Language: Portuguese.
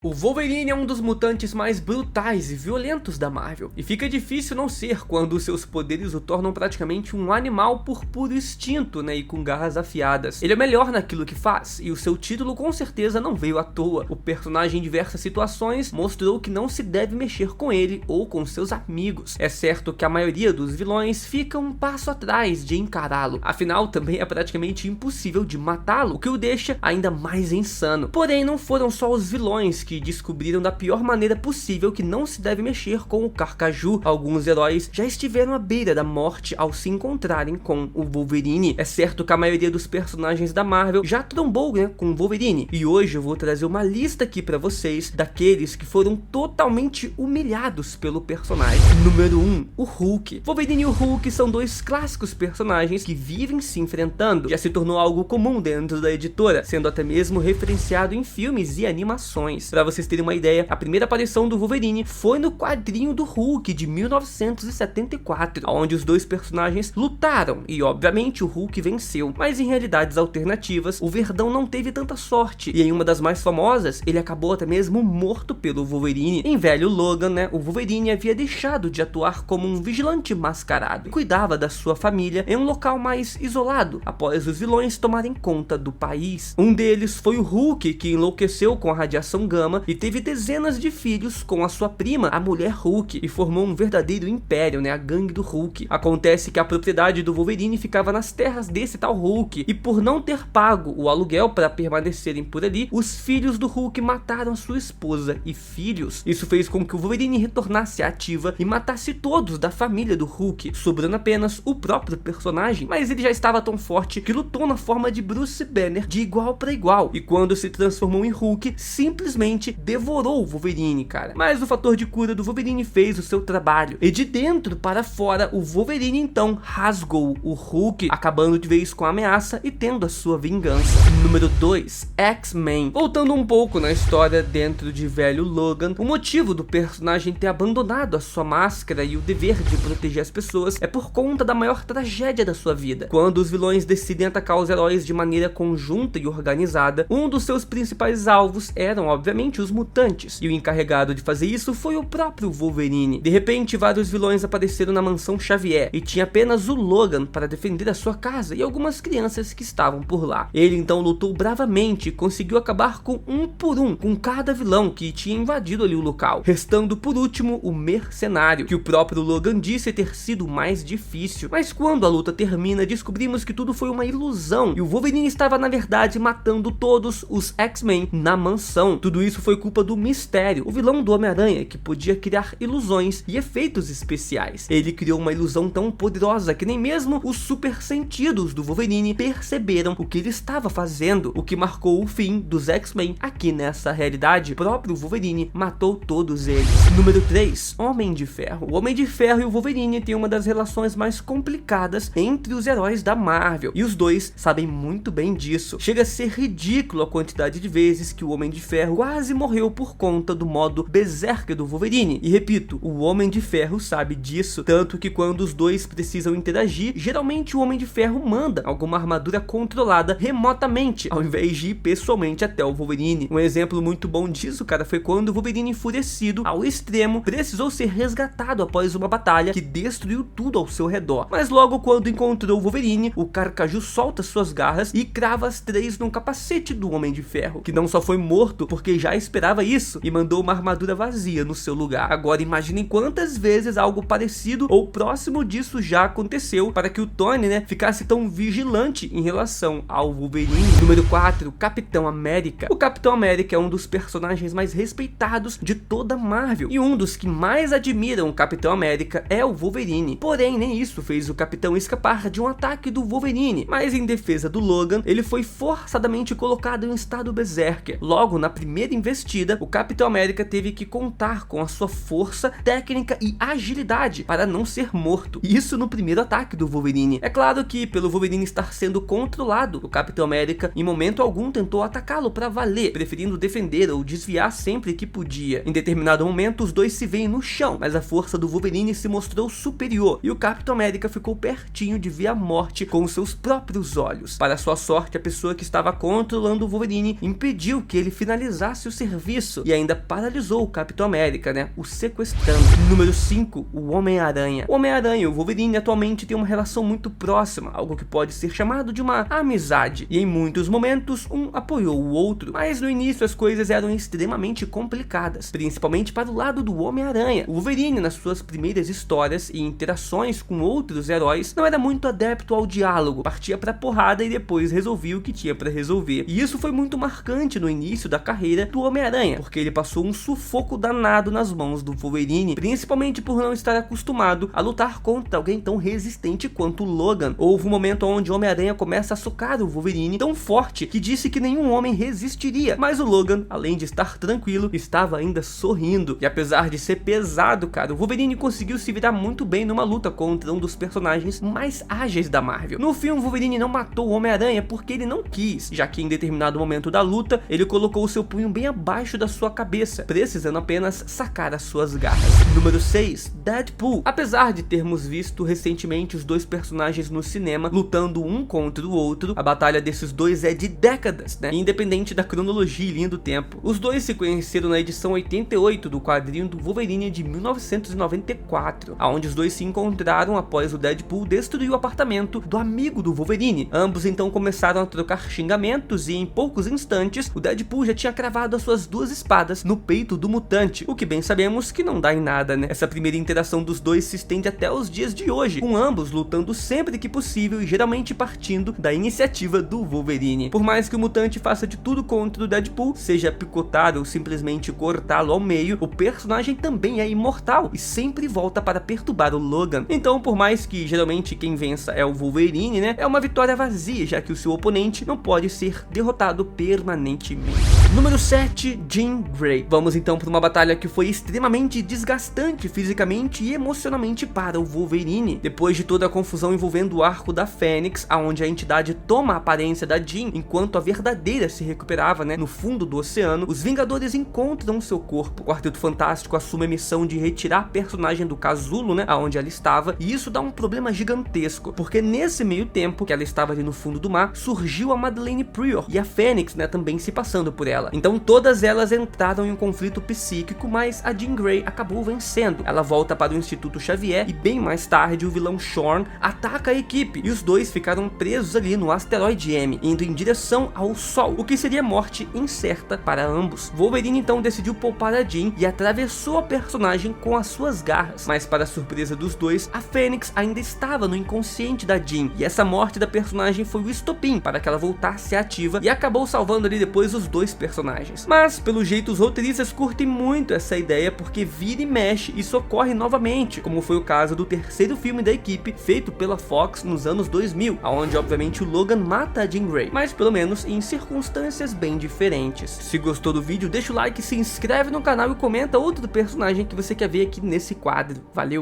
O Wolverine é um dos mutantes mais brutais e violentos da Marvel, e fica difícil não ser quando seus poderes o tornam praticamente um animal por puro instinto, e com garras afiadas. Ele é melhor naquilo que faz, e o seu título com certeza não veio à toa. O personagem em diversas situações mostrou que não se deve mexer com ele ou com seus amigos. É certo que a maioria dos vilões fica um passo atrás de encará-lo, afinal também é praticamente impossível de matá-lo, o que o deixa ainda mais insano. Porém, não foram só os vilões que descobriram da pior maneira possível que não se deve mexer com o Carcaju. Alguns heróis já estiveram à beira da morte ao se encontrarem com o Wolverine. É certo que a maioria dos personagens da Marvel já trombou com o Wolverine, e hoje eu vou trazer uma lista aqui pra vocês daqueles que foram totalmente humilhados pelo personagem. Número 1, o Hulk. Wolverine e o Hulk são dois clássicos personagens que vivem se enfrentando. Já se tornou algo comum dentro da editora, sendo até mesmo referenciado em filmes e animações. Pra vocês terem uma ideia, a primeira aparição do Wolverine foi no quadrinho do Hulk de 1974, onde os dois personagens lutaram e obviamente o Hulk venceu, mas em realidades alternativas o Verdão não teve tanta sorte, e em uma das mais famosas ele acabou até mesmo morto pelo Wolverine. Em Velho Logan, o Wolverine havia deixado de atuar como um vigilante mascarado e cuidava da sua família em um local mais isolado após os vilões tomarem conta do país. Um deles foi o Hulk, que enlouqueceu com a radiação gama e teve dezenas de filhos com a sua prima, a Mulher Hulk, e formou um verdadeiro império, a gangue do Hulk. Acontece que a propriedade do Wolverine ficava nas terras desse tal Hulk, e por não ter pago o aluguel para permanecerem por ali, os filhos do Hulk mataram sua esposa e filhos. Isso fez com que o Wolverine retornasse à ativa e matasse todos da família do Hulk, sobrando apenas o próprio personagem, mas ele já estava tão forte que lutou na forma de Bruce Banner de igual para igual, e quando se transformou em Hulk, simplesmente devorou o Wolverine, cara. Mas o fator de cura do Wolverine fez o seu trabalho, e de dentro para fora o Wolverine então rasgou o Hulk, acabando de vez com a ameaça e tendo a sua vingança. Número 2, X-Men. Voltando um pouco na história dentro de Velho Logan, o motivo do personagem ter abandonado a sua máscara e o dever de proteger as pessoas é por conta da maior tragédia da sua vida. Quando os vilões decidem atacar os heróis de maneira conjunta e organizada, um dos seus principais alvos eram obviamente os mutantes, e o encarregado de fazer isso foi o próprio Wolverine. De repente, vários vilões apareceram na mansão Xavier, e tinha apenas o Logan para defender a sua casa e algumas crianças que estavam por lá. Ele então lutou bravamente e conseguiu acabar com um por um com cada vilão que tinha invadido ali o local, restando por último o Mercenário, que o próprio Logan disse ter sido mais difícil. Mas quando a luta termina, descobrimos que tudo foi uma ilusão, e o Wolverine estava na verdade matando todos os X-Men na mansão. Tudo isso foi culpa do Mistério, o vilão do Homem-Aranha, que podia criar ilusões e efeitos especiais. Ele criou uma ilusão tão poderosa que nem mesmo os super sentidos do Wolverine perceberam o que ele estava fazendo, o que marcou o fim dos X-Men aqui nessa realidade. O próprio Wolverine matou todos eles. Número 3, Homem de Ferro. O Homem de Ferro e o Wolverine têm uma das relações mais complicadas entre os heróis da Marvel, e os dois sabem muito bem disso. Chega a ser ridículo a quantidade de vezes que o Homem de Ferro quase morreu por conta do modo Berserker do Wolverine. E repito, o Homem de Ferro sabe disso, tanto que quando os dois precisam interagir, geralmente o Homem de Ferro manda alguma armadura controlada remotamente, ao invés de ir pessoalmente até o Wolverine. Um exemplo muito bom disso, cara, foi quando o Wolverine, enfurecido ao extremo, precisou ser resgatado após uma batalha que destruiu tudo ao seu redor. Mas logo quando encontrou o Wolverine, o Carcaju solta suas garras e crava as 3 no capacete do Homem de Ferro, que não só foi morto porque já esperava isso e mandou uma armadura vazia no seu lugar. Agora imaginem quantas vezes algo parecido ou próximo disso já aconteceu para que o Tony, ficasse tão vigilante em relação ao Wolverine. Número 4, Capitão América. O Capitão América é um dos personagens mais respeitados de toda a Marvel, e um dos que mais admiram o Capitão América é o Wolverine. Porém, nem isso fez o Capitão escapar de um ataque do Wolverine, mas em defesa do Logan, ele foi forçadamente colocado em estado Berserker. Logo na primeira investida, o Capitão América teve que contar com a sua força, técnica e agilidade para não ser morto. Isso no primeiro ataque do Wolverine. É claro que, pelo Wolverine estar sendo controlado, o Capitão América em momento algum tentou atacá-lo para valer, preferindo defender ou desviar sempre que podia. Em determinado momento, os dois se veem no chão, mas a força do Wolverine se mostrou superior, e o Capitão América ficou pertinho de ver a morte com seus próprios olhos. Para sua sorte, a pessoa que estava controlando o Wolverine impediu que ele finalizasse seu serviço e ainda paralisou o Capitão América, né, o sequestrando. Número 5, o Homem-Aranha. O Homem-Aranha e o Wolverine atualmente têm uma relação muito próxima, algo que pode ser chamado de uma amizade, e em muitos momentos um apoiou o outro, mas no início as coisas eram extremamente complicadas, principalmente para o lado do Homem-Aranha. O Wolverine, nas suas primeiras histórias e interações com outros heróis, não era muito adepto ao diálogo, partia pra porrada e depois resolvia o que tinha pra resolver. E isso foi muito marcante no início da carreira do Homem-Aranha, porque ele passou um sufoco danado nas mãos do Wolverine, principalmente por não estar acostumado a lutar contra alguém tão resistente quanto o Logan. Houve um momento onde o Homem-Aranha começa a socar o Wolverine tão forte que disse que nenhum homem resistiria, mas o Logan, além de estar tranquilo, estava ainda sorrindo. E apesar de ser pesado, cara, o Wolverine conseguiu se virar muito bem numa luta contra um dos personagens mais ágeis da Marvel. No filme, o Wolverine não matou o Homem-Aranha porque ele não quis, já que em determinado momento da luta, ele colocou o seu punho bem abaixo da sua cabeça, precisando apenas sacar as suas garras. Número 6, Deadpool. Apesar de termos visto recentemente os dois personagens no cinema lutando um contra o outro, a batalha desses dois é de décadas, né? Independente da cronologia e linha do tempo. Os dois se conheceram na edição 88 do quadrinho do Wolverine de 1994, onde os dois se encontraram após o Deadpool destruir o apartamento do amigo do Wolverine. Ambos então começaram a trocar xingamentos e em poucos instantes o Deadpool já tinha cravado as suas duas espadas no peito do mutante, o que bem sabemos que não dá em nada, né? Essa primeira interação dos dois se estende até os dias de hoje, com ambos lutando sempre que possível e geralmente partindo da iniciativa do Wolverine. Por mais que o mutante faça de tudo contra o Deadpool, seja picotar ou simplesmente cortá-lo ao meio, o personagem também é imortal e sempre volta para perturbar o Logan. Então, por mais que geralmente quem vença é o Wolverine, né, é uma vitória vazia, já que o seu oponente não pode ser derrotado permanentemente. Número 7, Jean Grey. Vamos então para uma batalha que foi extremamente desgastante fisicamente e emocionalmente para o Wolverine. Depois de toda a confusão envolvendo o arco da Fênix, onde a entidade toma a aparência da Jean enquanto a verdadeira se recuperava, né, no fundo do oceano, os Vingadores encontram seu corpo. O Quarteto Fantástico assume a missão de retirar a personagem do casulo, né, aonde ela estava, e isso dá um problema gigantesco, porque nesse meio tempo que ela estava ali no fundo do mar, surgiu a Madeleine Pryor e a Fênix, né, também se passando por ela. Então todas elas entraram em um conflito psíquico, mas a Jean Grey acabou vencendo. Ela volta para o Instituto Xavier e bem mais tarde o vilão Shorn ataca a equipe e os dois ficaram presos ali no asteroide M, indo em direção ao Sol, o que seria morte incerta para ambos. Wolverine então decidiu poupar a Jean e atravessou a personagem com as suas garras, mas para surpresa dos dois, a Fênix ainda estava no inconsciente da Jean, e essa morte da personagem foi o estopim para que ela voltasse ativa e acabou salvando ali depois os dois personagens. Mas pelo jeito os roteiristas curtem muito essa ideia, porque vira e mexe isso ocorre novamente, como foi o caso do terceiro filme da equipe feito pela Fox nos anos 2000, onde obviamente o Logan mata a Jean Grey, mas pelo menos em circunstâncias bem diferentes. Se gostou do vídeo, deixa o like, se inscreve no canal e comenta outro personagem que você quer ver aqui nesse quadro. Valeu!